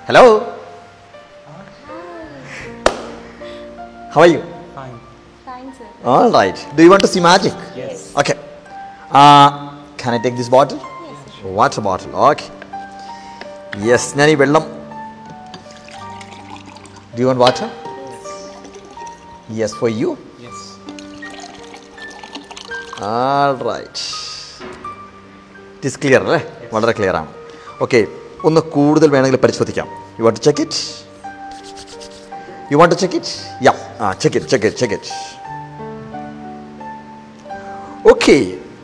Hello. How are you? Fine. Fine, sir. All right. Do you want to see magic? Yes. Okay. Can I take this bottle? Yes, sir. Water bottle. Okay. Yes. ഞാൻ ഈ വെള്ളം. Do you want water? Yes, for you. Yes. All right. It is clear അല്ലേ? വളരെ clear ആണ്. Okay, ഒന്ന് കൂടുതൽ വേണമെങ്കിൽ പരിശോധിക്കാം. You want to check it? You want to check it? Yeah. Check it. Okay,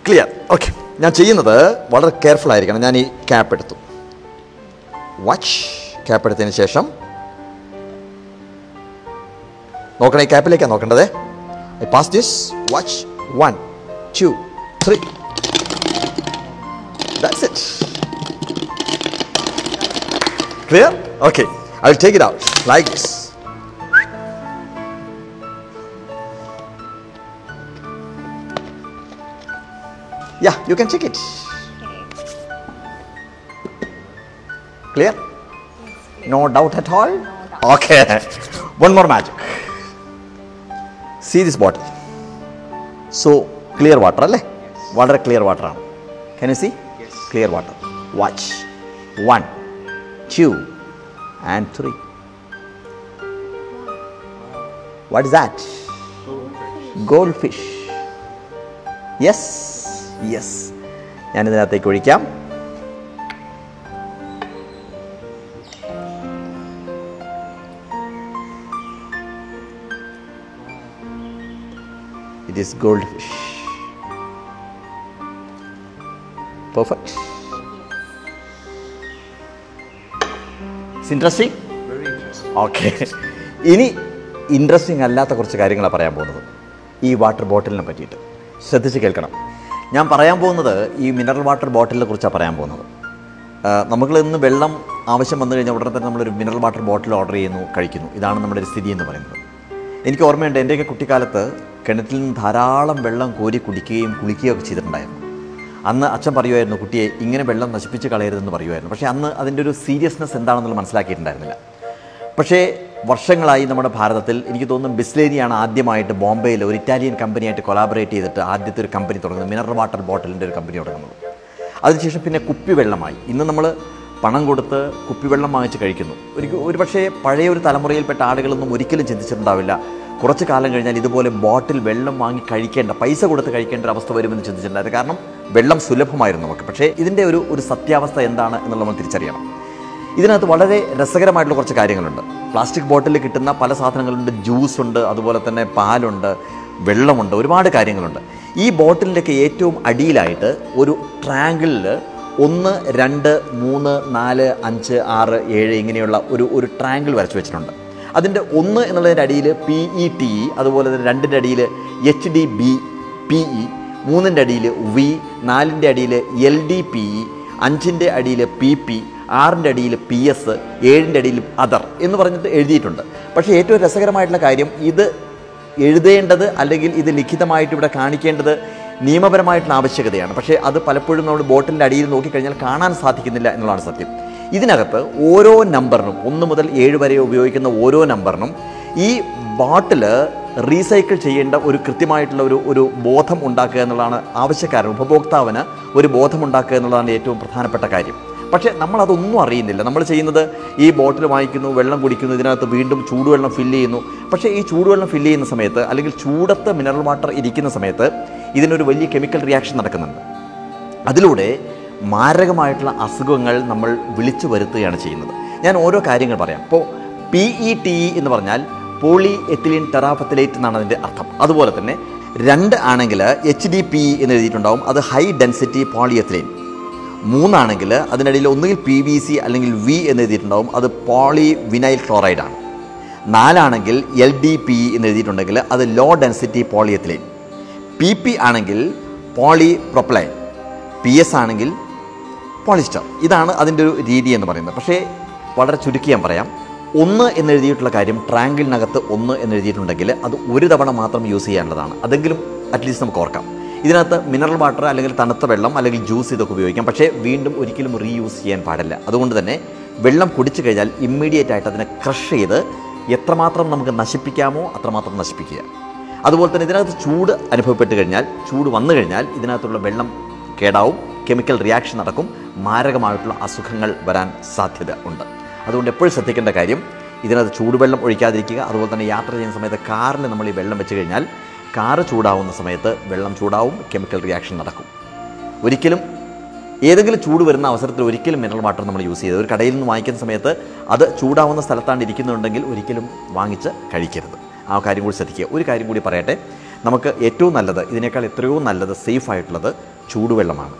clear. Okay, ഞാൻ ചെയ്യുന്നത് വളരെ കെയർഫുൾ ആയിരിക്കണം. ഞാൻ ഈ ക്യാപ്പ് എടുത്തു. വാച്ച് ക്യാപ്പ് എടുത്തതിന് ശേഷം നോക്കണം, ഈ ക്യാപ്പിലേക്കാണ് നോക്കേണ്ടത്. I pass this. Watch 1, 2, 3. That's it. Clear? Okay. I will take it out like this. Yeah, you can check it. Clear? No doubt at all? No doubt. Okay. One more magic. See this bottle. So, clear water, alle? Water, clear water. Can you see? Yes. Clear water. Watch. 1, 2, and 3. What is that? Goldfish. Yes. ഞാൻ ഇതിനകത്തേക്ക് ഒഴിക്കാം. It is goldfish. Perfect. It's interesting? Very interesting. Okay. ഇനി interesting അല്ലാത്ത കുറച്ച് കാര്യങ്ങളാണ് പറയാൻ പോകുന്നത് ഈ വാട്ടർ ബോട്ടിലിനെ പറ്റിയിട്ട്. ശ്രദ്ധിച്ച് കേൾക്കണം. ഞാൻ പറയാൻ പോകുന്നത് ഈ മിനറൽ വാട്ടർ ബോട്ടിലിനെ കുറിച്ചാണ് പറയാൻ പോകുന്നത്. നമുക്ക് ഇന്ന് വെള്ളം ആവശ്യം വന്നു കഴിഞ്ഞാൽ ഉടനെ തന്നെ നമ്മളൊരു മിനറൽ വാട്ടർ ബോട്ടിൽ ഓർഡർ ചെയ്യുന്നു, കഴിക്കുന്നു. ഇതാണ് നമ്മുടെ ഒരു സ്ഥിതി എന്ന് പറയുന്നത്. എനിക്ക് ഓർമ്മയുണ്ട്, എൻ്റെയൊക്കെ കുട്ടിക്കാലത്ത് കിണറ്റിൽ നിന്ന് ധാരാളം വെള്ളം കോരി കുടിക്കുകയും കുളിക്കുകയും ഒക്കെ ചെയ്തിട്ടുണ്ടായിരുന്നു. അന്ന് അച്ഛൻ പറയുമായിരുന്നു, കുട്ടിയെ ഇങ്ങനെ വെള്ളം നശിപ്പിച്ച് കളയരുതെന്ന് പറയുമായിരുന്നു. പക്ഷേ അന്ന് അതിൻ്റെ ഒരു സീരിയസ്നെസ് എന്താണെന്നുള്ളത് മനസ്സിലാക്കിയിട്ടുണ്ടായിരുന്നില്ല. പക്ഷേ വർഷങ്ങളായി നമ്മുടെ ഭാരതത്തിൽ എനിക്ക് തോന്നുന്നു ബിസ്ലേരിയാണ് ആദ്യമായിട്ട് ബോംബെയിൽ ഒരു ഇറ്റാലിയൻ കമ്പനിയായിട്ട് കൊളാബറേറ്റ് ചെയ്തിട്ട് ആദ്യത്തെ ഒരു കമ്പനി തുടങ്ങുന്നത്, മിനറൽ വാട്ടർ ബോട്ടിലിൻ്റെ ഒരു കമ്പനി തുടങ്ങുന്നത്. അതിനുശേഷം പിന്നെ കുപ്പിവെള്ളമായി. ഇന്ന് നമ്മൾ പണം കൊടുത്ത് കുപ്പിവെള്ളം വാങ്ങിച്ച് കഴിക്കുന്നു. ഒരു പക്ഷേ പഴയ ഒരു തലമുറയിൽപ്പെട്ട ആളുകളൊന്നും ഒരിക്കലും ചിന്തിച്ചിട്ടുണ്ടാവില്ല കുറച്ച് കാലം കഴിഞ്ഞാൽ ഇതുപോലെ ബോട്ടിൽ വെള്ളം വാങ്ങി കഴിക്കേണ്ട, പൈസ കൊടുത്ത് കഴിക്കേണ്ട ഒരു അവസ്ഥ വരുമെന്ന് ചിന്തിച്ചിട്ടുണ്ടായിരുന്നു. കാരണം വെള്ളം സുലഭമായിരുന്നു നമുക്ക്. പക്ഷേ ഇതിൻ്റെ ഒരു സത്യാവസ്ഥ എന്താണ് എന്നുള്ളത് നമ്മൾ തിരിച്ചറിയണം. ഇതിനകത്ത് വളരെ രസകരമായിട്ടുള്ള കുറച്ച് കാര്യങ്ങളുണ്ട്. പ്ലാസ്റ്റിക് ബോട്ടിലിൽ കിട്ടുന്ന പല സാധനങ്ങളുണ്ട്. ജ്യൂസ് ഉണ്ട്, അതുപോലെ തന്നെ പാലുണ്ട്, വെള്ളമുണ്ട്, ഒരുപാട് കാര്യങ്ങളുണ്ട്. ഈ ബോട്ടിലിൻ്റെയൊക്കെ ഏറ്റവും അടിയിലായിട്ട് ഒരു ട്രയാങ്കിളിൽ 1, 2, 3, 4, 5, 6, 7 ഇങ്ങനെയുള്ള ഒരു ട്രയാങ്കിൾ വരച്ച് വെച്ചിട്ടുണ്ട്. അതിൻ്റെ 1 എന്നുള്ളതിൻ്റെ അടിയിൽ PETE, അതുപോലെ തന്നെ 2ൻ്റെ അടിയിൽ HDBPE, 3ൻ്റെ അടിയിൽ V, 4ൻ്റെ അടിയിൽ LDPE, 5ൻ്റെ അടിയിൽ PP, 6ൻ്റെ അടിയിൽ PS, 7ൻ്റെ അടിയിൽ അതർ എന്ന് പറഞ്ഞിട്ട് എഴുതിയിട്ടുണ്ട്. പക്ഷേ ഏറ്റവും രസകരമായിട്ടുള്ള കാര്യം, ഇത് എഴുതേണ്ടത് അല്ലെങ്കിൽ ഇത് ലിഖിതമായിട്ട് ഇവിടെ കാണിക്കേണ്ടത് നിയമപരമായിട്ടുള്ള ആവശ്യകതയാണ്. പക്ഷേ അത് പലപ്പോഴും നമ്മൾ ബോട്ടിലിൻ്റെ അടിയിൽ നോക്കിക്കഴിഞ്ഞാൽ കാണാൻ സാധിക്കുന്നില്ല എന്നുള്ളതാണ് സത്യം. ഇതിനകത്ത് ഓരോ നമ്പറിനും 1 മുതൽ 7 വരെ ഉപയോഗിക്കുന്ന ഓരോ നമ്പറിനും ഈ ബോട്ടിൽ റീസൈക്കിൾ ചെയ്യേണ്ട ഒരു കൃത്യമായിട്ടുള്ള ഒരു ബോധം ഉണ്ടാക്കുക എന്നുള്ളതാണ് ആവശ്യക്കാരൻ, ഉപഭോക്താവിന് ഒരു ബോധമുണ്ടാക്കുക എന്നുള്ളതാണ് ഏറ്റവും പ്രധാനപ്പെട്ട കാര്യം. പക്ഷേ നമ്മളതൊന്നും അറിയുന്നില്ല. നമ്മൾ ചെയ്യുന്നത് ഈ ബോട്ടിൽ വാങ്ങിക്കുന്നു, വെള്ളം കുടിക്കുന്നു, ഇതിനകത്ത് വീണ്ടും ചൂടുവെള്ളം ഫില്ല് ചെയ്യുന്നു. പക്ഷേ ഈ ചൂടുവെള്ളം ഫില്ല് ചെയ്യുന്ന സമയത്ത് അല്ലെങ്കിൽ ചൂടത്ത് മിനറൽ വാട്ടർ ഇരിക്കുന്ന സമയത്ത് ഇതിനൊരു വലിയ കെമിക്കൽ റിയാക്ഷൻ നടക്കുന്നുണ്ട്. അതിലൂടെ മാരകമായിട്ടുള്ള അസുഖങ്ങൾ നമ്മൾ വിളിച്ചു വരുത്തുകയാണ് ചെയ്യുന്നത്. ഞാൻ ഓരോ കാര്യങ്ങൾ പറയാം. ഇപ്പോൾ PETE എന്ന് പറഞ്ഞാൽ പോളി എത്തിലീൻ ടെറാഫത്തലേറ്റ് എന്നാണ് അതിൻ്റെ അർത്ഥം. അതുപോലെ തന്നെ 2 ആണെങ്കിൽ HDPE എന്ന് എഴുതിയിട്ടുണ്ടാവും, അത് ഹൈ ഡെൻസിറ്റി പോളിയെത്തിലീൻ. 3 ആണെങ്കിൽ അതിനിടയിൽ ഒന്നുകിൽ PVC അല്ലെങ്കിൽ V എന്ന് എഴുതിയിട്ടുണ്ടാവും, അത് പോളി വിനൈൽ ക്ലോറൈഡ് ആണ്. 4 ആണെങ്കിൽ LDPE എന്ന് എഴുതിയിട്ടുണ്ടെങ്കിൽ അത് ലോ ഡെൻസിറ്റി പോളിയെത്തിലീൻ. PP ആണെങ്കിൽ പോളി പ്രൊപ്പലൈൻ. PS ആണെങ്കിൽ പോളിസ്റ്റർ. ഇതാണ് അതിൻ്റെ ഒരു രീതി എന്ന് പറയുന്നത്. പക്ഷേ വളരെ ചുരുക്കി ഞാൻ പറയാം. 1 എന്ന് എഴുതിയിട്ടുള്ള കാര്യം, ട്രയാങ്കിളിനകത്ത് 1 എന്ന് എഴുതിയിട്ടുണ്ടെങ്കിൽ അത് ഒരു തവണ മാത്രം യൂസ് ചെയ്യാനുള്ളതാണ്. അതെങ്കിലും അറ്റ്ലീസ്റ്റ് നമുക്ക് ഓർക്കാം. ഇതിനകത്ത് മിനറൽ വാട്ടർ അല്ലെങ്കിൽ തണുത്ത വെള്ളം അല്ലെങ്കിൽ ജ്യൂസ് ഇതൊക്കെ ഉപയോഗിക്കാം. പക്ഷേ വീണ്ടും ഒരിക്കലും റീയൂസ് ചെയ്യാൻ പാടില്ല. അതുകൊണ്ട് തന്നെ വെള്ളം കുടിച്ചു കഴിഞ്ഞാൽ ഇമ്മീഡിയറ്റ് ആയിട്ട് അതിനെ ക്രഷ് ചെയ്ത് എത്രമാത്രം നമുക്ക് നശിപ്പിക്കാമോ അത്രമാത്രം നശിപ്പിക്കുക. അതുപോലെ തന്നെ ഇതിനകത്ത് ചൂട് അനുഭവപ്പെട്ട് കഴിഞ്ഞാൽ, ചൂട് വന്നു കഴിഞ്ഞാൽ ഇതിനകത്തുള്ള വെള്ളം കേടാവും, കെമിക്കൽ റിയാക്ഷൻ നടക്കും, മാരകമായിട്ടുള്ള അസുഖങ്ങൾ വരാൻ സാധ്യത ഉണ്ട്. അതുകൊണ്ട് എപ്പോഴും ശ്രദ്ധിക്കേണ്ട കാര്യം, ഇതിനകത്ത് ചൂടുവെള്ളം ഒഴിക്കാതിരിക്കുക. അതുപോലെ തന്നെ യാത്ര ചെയ്യുന്ന സമയത്ത് കാറിൽ നമ്മൾ ഈ വെള്ളം വെച്ച് കഴിഞ്ഞാൽ കാറ് ചൂടാവുന്ന സമയത്ത് വെള്ളം ചൂടാവും, കെമിക്കൽ റിയാക്ഷൻ നടക്കും. ഒരിക്കലും ഏതെങ്കിലും ചൂട് വരുന്ന അവസരത്തിൽ ഒരിക്കലും മിനറൽ വാട്ടർ നമ്മൾ യൂസ് ചെയ്ത് ഒരു കടയിൽ നിന്ന് വാങ്ങിക്കുന്ന സമയത്ത് അത് ചൂടാവുന്ന സ്ഥലത്താണ് ഇരിക്കുന്നുണ്ടെങ്കിൽ ഒരിക്കലും വാങ്ങിച്ച് കഴിക്കരുത്. ആ കാര്യം കൂടി ശ്രദ്ധിക്കുക. ഒരു കാര്യം കൂടി പറയട്ടെ, നമുക്ക് ഏറ്റവും നല്ലത്, ഇതിനേക്കാൾ എത്രയോ നല്ലത്, സേഫ് ആയിട്ടുള്ളത് ചൂടുവെള്ളമാണ്.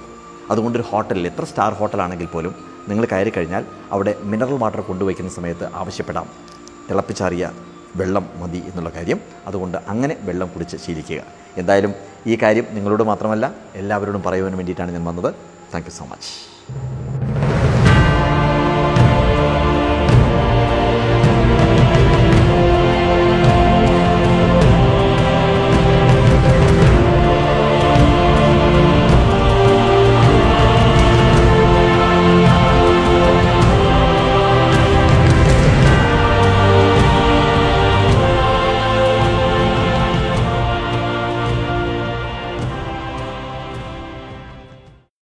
അതുകൊണ്ടൊരു ഹോട്ടലിൽ, എത്ര സ്റ്റാർ ഹോട്ടലാണെങ്കിൽ പോലും നിങ്ങൾ കയറി കഴിഞ്ഞാൽ അവിടെ മിനറൽ വാട്ടർ കൊണ്ടുവയ്ക്കുന്ന സമയത്ത് ആവശ്യപ്പെടാം, തിളപ്പിച്ചാറിയ വെള്ളം മതി എന്നുള്ള കാര്യം. അതുകൊണ്ട് അങ്ങനെ വെള്ളം കുടിച്ച് ശീലിക്കുക. എന്തായാലും ഈ കാര്യം നിങ്ങളോട് മാത്രമല്ല എല്ലാവരോടും പറയുവാൻ വേണ്ടിയിട്ടാണ് ഞാൻ വന്നത്. Thank you so much.